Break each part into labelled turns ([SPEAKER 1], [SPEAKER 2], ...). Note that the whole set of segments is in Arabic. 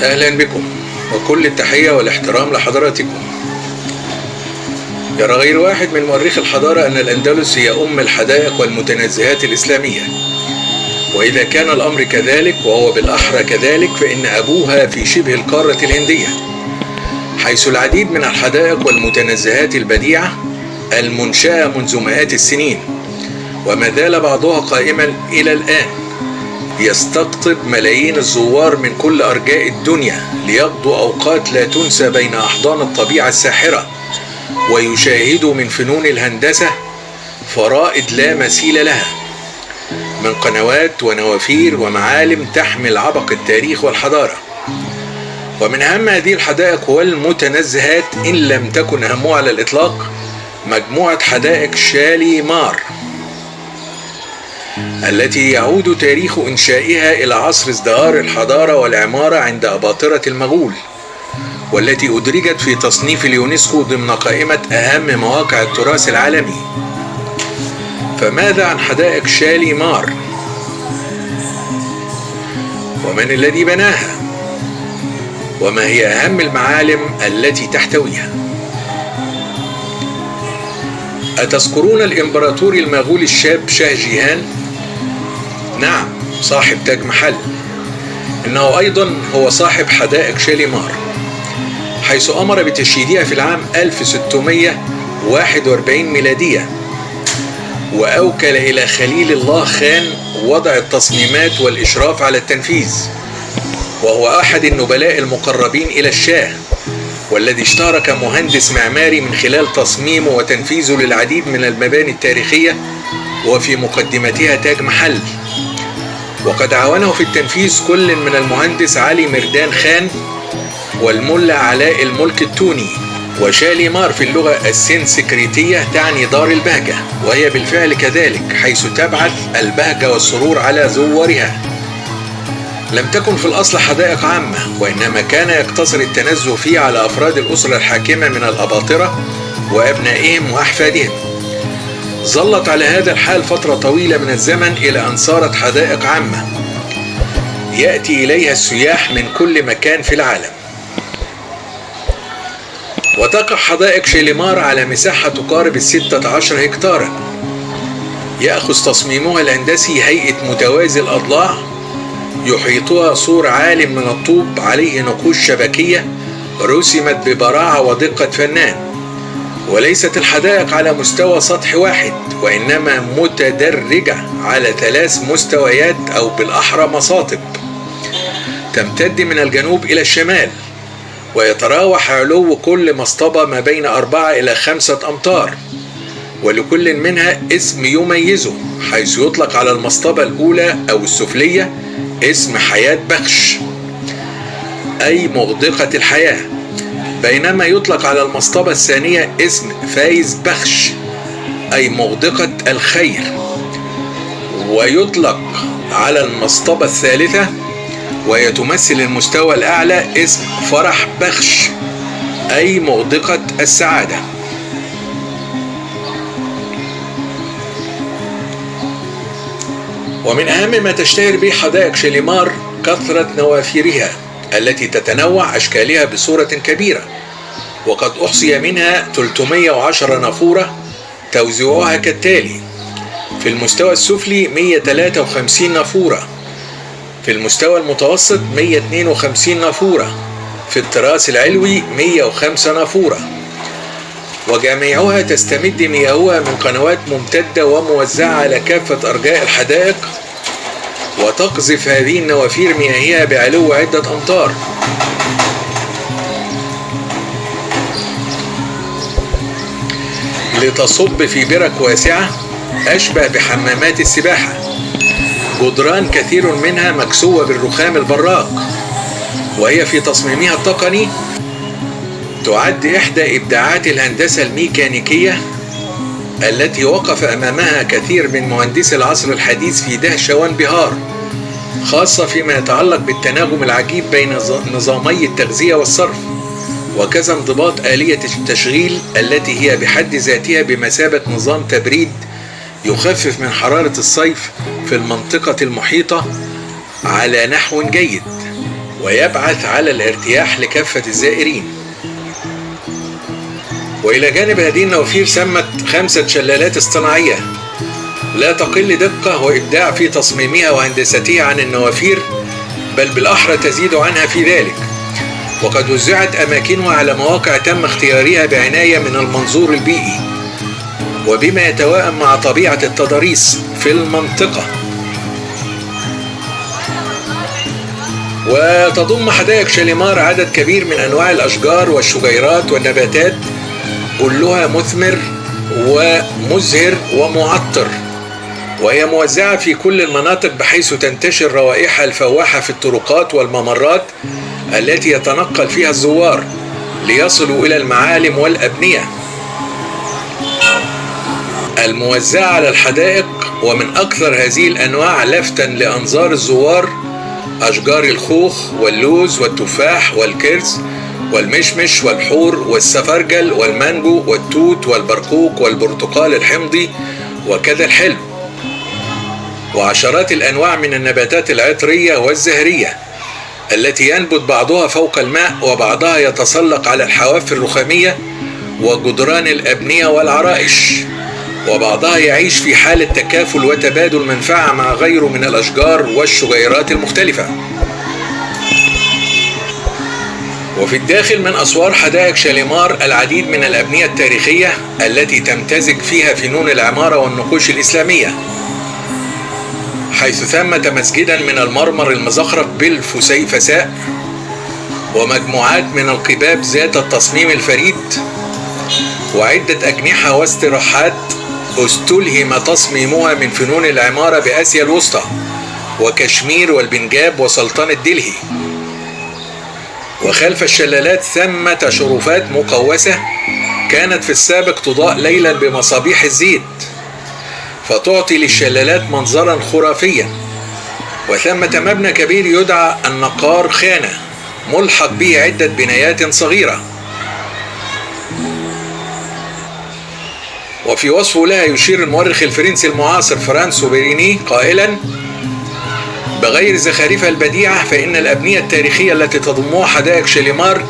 [SPEAKER 1] أهلا بكم وكل التحية والاحترام لحضراتكم. يرى غير واحد من مؤرخي الحضارة أن الأندلس هي أم الحدائق والمتنزهات الإسلامية، وإذا كان الأمر كذلك وهو بالأحرى كذلك فإن أبوها في شبه القارة الهندية، حيث العديد من الحدائق والمتنزهات البديعة المنشأة منذ مئات السنين، وما زال بعضها قائما إلى الآن يستقطب ملايين الزوار من كل أرجاء الدنيا ليقضوا أوقات لا تنسى بين أحضان الطبيعة الساحرة، ويشاهدوا من فنون الهندسة فرائد لا مثيل لها من قنوات ونوافير ومعالم تحمل عبق التاريخ والحضارة. ومن أهم هذه الحدائق والمتنزهات إن لم تكن أهمها على الإطلاق مجموعة حدائق شاليمار، التي يعود تاريخ إنشائها إلى عصر ازدهار الحضارة والعمارة عند أباطرة المغول، والتي أدرجت في تصنيف اليونسكو ضمن قائمة أهم مواقع التراث العالمي. فماذا عن حدائق شاليمار؟ ومن الذي بناها؟ وما هي أهم المعالم التي تحتويها؟ أتذكرون الإمبراطور المغولي الشاب شاه جيهان؟ نعم، صاحب تاج محل. إنه أيضا هو صاحب حدائق شاليمار، حيث أمر بتشييدها في العام 1641 ميلادية، وأوكل إلى خليل الله خان وضع التصميمات والإشراف على التنفيذ، وهو أحد النبلاء المقربين إلى الشاه، والذي اشتهر كمهندس معماري من خلال تصميمه وتنفيذه للعديد من المباني التاريخية، وفي مقدمتها تاج محل. وقد عاونه في التنفيذ كل من المهندس علي مردان خان والملا علاء الملك التوني. وشاليمار في اللغة السنسكريتية تعني دار البهجة، وهي بالفعل كذلك، حيث تبعث البهجة والسرور على زوارها. لم تكن في الأصل حدائق عامة، وإنما كان يقتصر التنزه فيه على أفراد الأسرة الحاكمة من الأباطرة وأبنائهم وأحفادهم. ظلت على هذا الحال فترة طويلة من الزمن إلى أن صارت حدائق عامة يأتي إليها السياح من كل مكان في العالم. وتقع حدائق شاليمار على مساحة تقارب 16 هكتارا. يأخذ تصميمها الهندسي هيئة متوازي الأضلاع، يحيطها سور عال من الطوب عليه نقوش شبكية رسمت ببراعة ودقة فنان. وليست الحدائق على مستوى سطح واحد، وإنما متدرجة على 3 مستويات أو بالأحرى مصاطب، تمتد من الجنوب إلى الشمال، ويتراوح علو كل مصطبة ما بين 4 إلى 5 أمتار، ولكل منها اسم يميزه، حيث يطلق على المصطبة الأولى أو السفلية اسم حياة بخش أي مغدقة الحياة، بينما يطلق على المصطبة الثانية اسم فايز بخش أي مغدقة الخير، ويطلق على المصطبة الثالثة وهي تمثل المستوى الأعلى اسم فرح بخش أي مغدقة السعادة. ومن أهم ما تشتهر به حدائق شاليمار كثرة نوافيرها التي تتنوع أشكالها بصورة كبيرة، وقد أحصي منها 310 نافورة توزيعها كالتالي: في المستوى السفلي 153 نافورة، في المستوى المتوسط 152 نافورة، في التراس العلوي 105 نافورة، وجميعها تستمد مياهها من قنوات ممتدة وموزعة على كافة أرجاء الحدائق، وتقذف هذه النوافير مياهها بعلو عدة أمتار. لتصب في برك واسعة أشبه بحمامات السباحة، جدران كثير منها مكسوة بالرخام البراق، وهي في تصميمها التقني تعد إحدى إبداعات الهندسة الميكانيكية التي وقف أمامها كثير من مهندسي العصر الحديث في دهشة وانبهار، خاصة فيما يتعلق بالتناغم العجيب بين نظامي التغذية والصرف، وكذا انضباط آلية التشغيل التي هي بحد ذاتها بمثابة نظام تبريد يخفف من حرارة الصيف في المنطقة المحيطة على نحو جيد. ويبعث على الارتياح لكافة الزائرين. وإلى جانب هذه النوافير سمت 5 شلالات اصطناعية لا تقل دقة وإبداع في تصميمها وهندستها عن النوافير، بل بالأحرى تزيد عنها في ذلك. وقد وزعت أماكنها على مواقع تم اختيارها بعناية من المنظور البيئي وبما يتوائم مع طبيعة التضاريس في المنطقة. وتضم حدائق شاليمار عدد كبير من أنواع الأشجار والشجيرات والنباتات، كلها مثمر ومزهر ومعطر، وهي موزعة في كل المناطق بحيث تنتشر روائحها الفواحة في الطرقات والممرات التي يتنقل فيها الزوار ليصلوا إلى المعالم والأبنية الموزعة على الحدائق. ومن أكثر هذه الأنواع لفتا لأنظار الزوار أشجار الخوخ واللوز والتفاح والكرز والمشمش والحور والسفرجل والمانجو والتوت والبرقوق والبرتقال الحمضي وكذا الحلو، وعشرات الأنواع من النباتات العطرية والزهرية التي ينبت بعضها فوق الماء وبعضها يتسلق على الحواف الرخامية وجدران الأبنية والعرائش، وبعضها يعيش في حالة تكافل وتبادل منفعة مع غيره من الأشجار والشجيرات المختلفة. وفي الداخل من أسوار حدائق شاليمار العديد من الأبنية التاريخية التي تمتزج فيها فنون العمارة والنقوش الإسلامية، حيث ثمة مسجدا من المرمر المزخرف بالفسيفساء، ومجموعات من القباب ذات التصميم الفريد، وعدة أجنحة واستراحات استلهم تصميمها من فنون العمارة بآسيا الوسطى وكشمير والبنجاب وسلطنة دلهي. وخلف الشلالات ثمة شرفات مقوسة كانت في السابق تضاء ليلا بمصابيح الزيت فتعطي للشلالات منظرا خرافيا. وثمة مبنى كبير يدعى النقار خانة ملحق به عدة بنايات صغيرة. وفي وصفه لها يشير المؤرخ الفرنسي المعاصر فرانسو بيريني قائلا: بغير زخارفها البديعة فإن الأبنية التاريخية التي تضمها حدائق شاليمار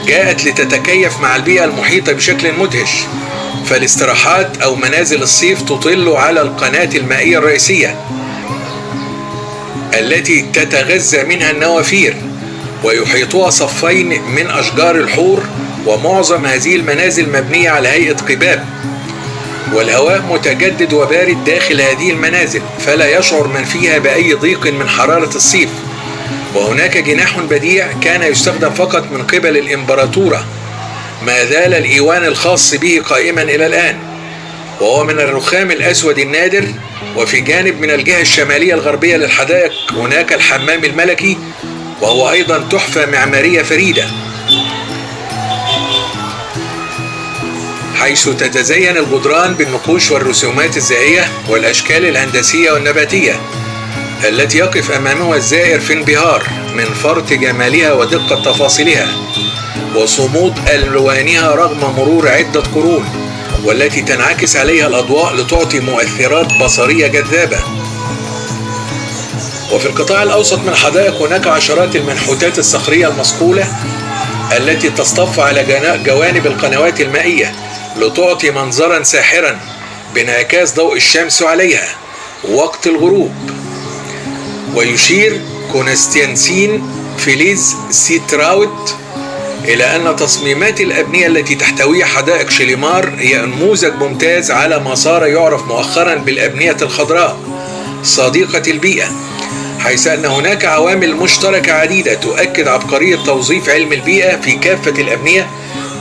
[SPEAKER 1] جاءت لتتكيف مع البيئة المحيطة بشكل مدهش، فالاستراحات أو منازل الصيف تطل على القناة المائية الرئيسية التي تتغذى منها النوافير، ويحيطها صفين من أشجار الحور، ومعظم هذه المنازل مبنية على هيئة قباب، والهواء متجدد وبارد داخل هذه المنازل فلا يشعر من فيها بأي ضيق من حرارة الصيف. وهناك جناح بديع كان يستخدم فقط من قبل الإمبراطورة ما زال الإيوان الخاص به قائما إلى الآن، وهو من الرخام الأسود النادر. وفي جانب من الجهة الشمالية الغربية للحدائق هناك الحمام الملكي، وهو أيضا تحفة معمارية فريدة، حيث تتزين الجدران بالنقوش والرسومات الزاهية والأشكال الهندسية والنباتية التي يقف أمامها الزائر في انبهار من فرط جمالها ودقة تفاصيلها وصمود ألوانها رغم مرور عدة قرون، والتي تنعكس عليها الأضواء لتعطي مؤثرات بصرية جذابة. وفي القطاع الأوسط من الحدائق هناك عشرات المنحوتات الصخرية المصقولة التي تصطف على جوانب القنوات المائية لتعطي منظرا ساحرا بانعكاس ضوء الشمس عليها وقت الغروب. ويشير كونستانتين فيليز سيتراوت إلى أن تصميمات الأبنية التي تحتويها حدائق شاليمار هي نموذج ممتاز على ما صار يعرف مؤخرا بالأبنية الخضراء صديقة البيئة، حيث أن هناك عوامل مشتركة عديدة تؤكد عبقرية توظيف علم البيئة في كافة الأبنية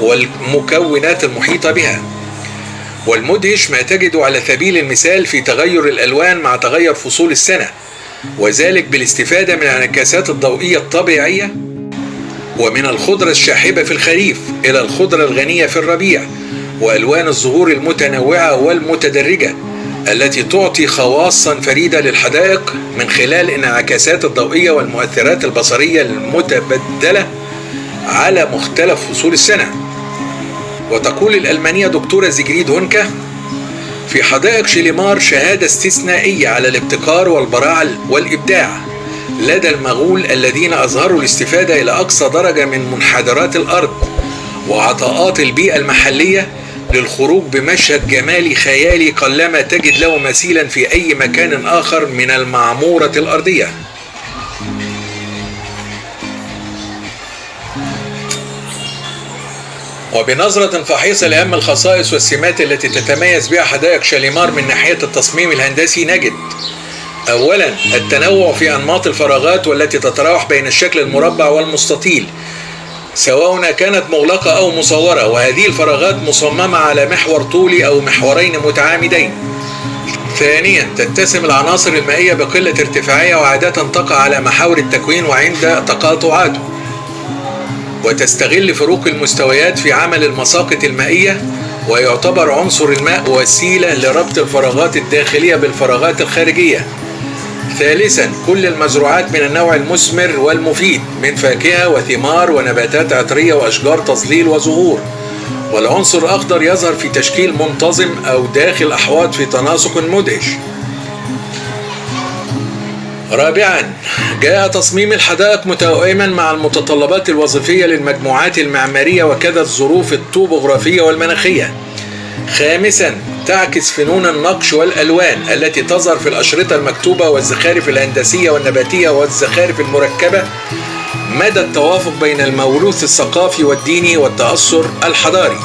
[SPEAKER 1] والمكونات المحيطة بها. والمدهش ما تجد على سبيل المثال في تغير الألوان مع تغير فصول السنة، وذلك بالاستفادة من الانعكاسات الضوئية الطبيعية، ومن الخضرة الشاحبة في الخريف إلى الخضرة الغنية في الربيع، وألوان الزهور المتنوعة والمتدرجة التي تعطي خواصا فريدة للحدائق من خلال الانعكاسات الضوئية والمؤثرات البصرية المتبدلة على مختلف فصول السنة. وتقول الألمانية دكتورة زيجريد هونكا: في حدائق شاليمار شهادة استثنائية على الابتكار والبراعة والإبداع، لدى المغول الذين أظهروا الاستفادة إلى أقصى درجة من منحدرات الأرض وعطاءات البيئة المحلية للخروج بمشهد جمالي خيالي قلما تجد له مثيلا في أي مكان آخر من المعمورة الأرضية. وبنظرة فحيصة لأهم الخصائص والسمات التي تتميز بها حدائق شاليمار من ناحية التصميم الهندسي نجد: أولا، التنوع في أنماط الفراغات والتي تتراوح بين الشكل المربع والمستطيل سواء كانت مغلقة أو مصورة، وهذه الفراغات مصممة على محور طولي أو محورين متعامدين. ثانيا، تتسم العناصر المائية بقلة ارتفاعية وعادة تقع على محاور التكوين وعند تقاطعاته، وتستغل فروق المستويات في عمل المساقط المائية، ويعتبر عنصر الماء وسيلة لربط الفراغات الداخلية بالفراغات الخارجية. ثالثا، كل المزروعات من النوع المثمر والمفيد من فاكهة وثمار ونباتات عطرية وأشجار تظليل وزهور، والعنصر الأخضر يظهر في تشكيل منتظم أو داخل أحواض في تناسق مدهش. رابعا، جاء تصميم الحدائق متوائما مع المتطلبات الوظيفية للمجموعات المعمارية وكذا الظروف الطوبوغرافية والمناخية. خامسا، تعكس فنون النقش والألوان التي تظهر في الأشرطة المكتوبة والزخارف الهندسية والنباتية والزخارف المركبة مدى التوافق بين الموروث الثقافي والديني والتأثر الحضاري.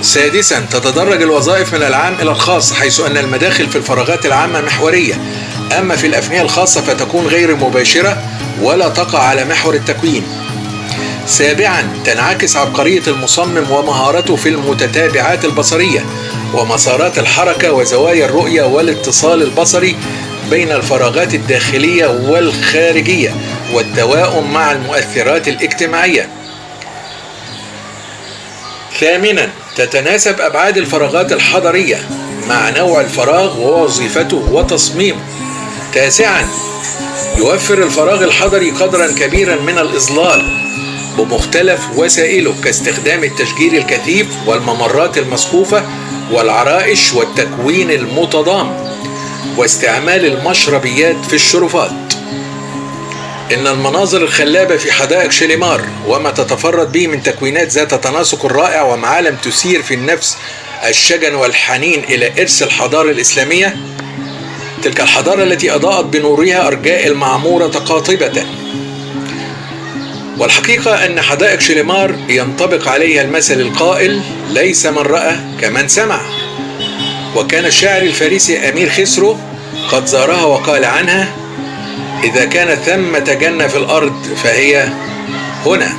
[SPEAKER 1] سادسا، تتدرج الوظائف من العام إلى الخاص، حيث أن المداخل في الفراغات العامة محورية، أما في الأفنية الخاصة فتكون غير مباشرة ولا تقع على محور التكوين. سابعا، تنعكس عبقرية المصمم ومهارته في المتتابعات البصرية ومسارات الحركة وزوايا الرؤية والاتصال البصري بين الفراغات الداخلية والخارجية والتواؤم مع المؤثرات الاجتماعية. ثامنا، تتناسب أبعاد الفراغات الحضرية مع نوع الفراغ ووظيفته وتصميمه. تاسعا، يوفر الفراغ الحضري قدرا كبيرا من الإظلال بمختلف وسائله كاستخدام التشجير الكثيف والممرات المسقوفة والعرائش والتكوين المتضام واستعمال المشربيات في الشرفات. إن المناظر الخلابة في حدائق شاليمار وما تتفرد به من تكوينات ذات تناسق رائع ومعالم تثير في النفس الشجن والحنين إلى إرث الحضارة الإسلامية، تلك الحضارة التي أضاءت بنورها أرجاء المعمورة قاطبة. والحقيقة أن حدائق شاليمار ينطبق عليها المثل القائل: ليس من رأى كمن سمع. وكان الشاعر الفارسي أمير خسرو قد زارها وقال عنها: إذا كانت ثمة جنة في الأرض فهي هنا.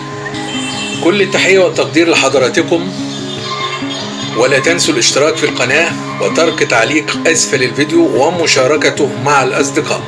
[SPEAKER 1] كل التحية والتقدير لحضراتكم، ولا تنسوا الاشتراك في القناة وترك تعليق أسفل الفيديو ومشاركته مع الأصدقاء.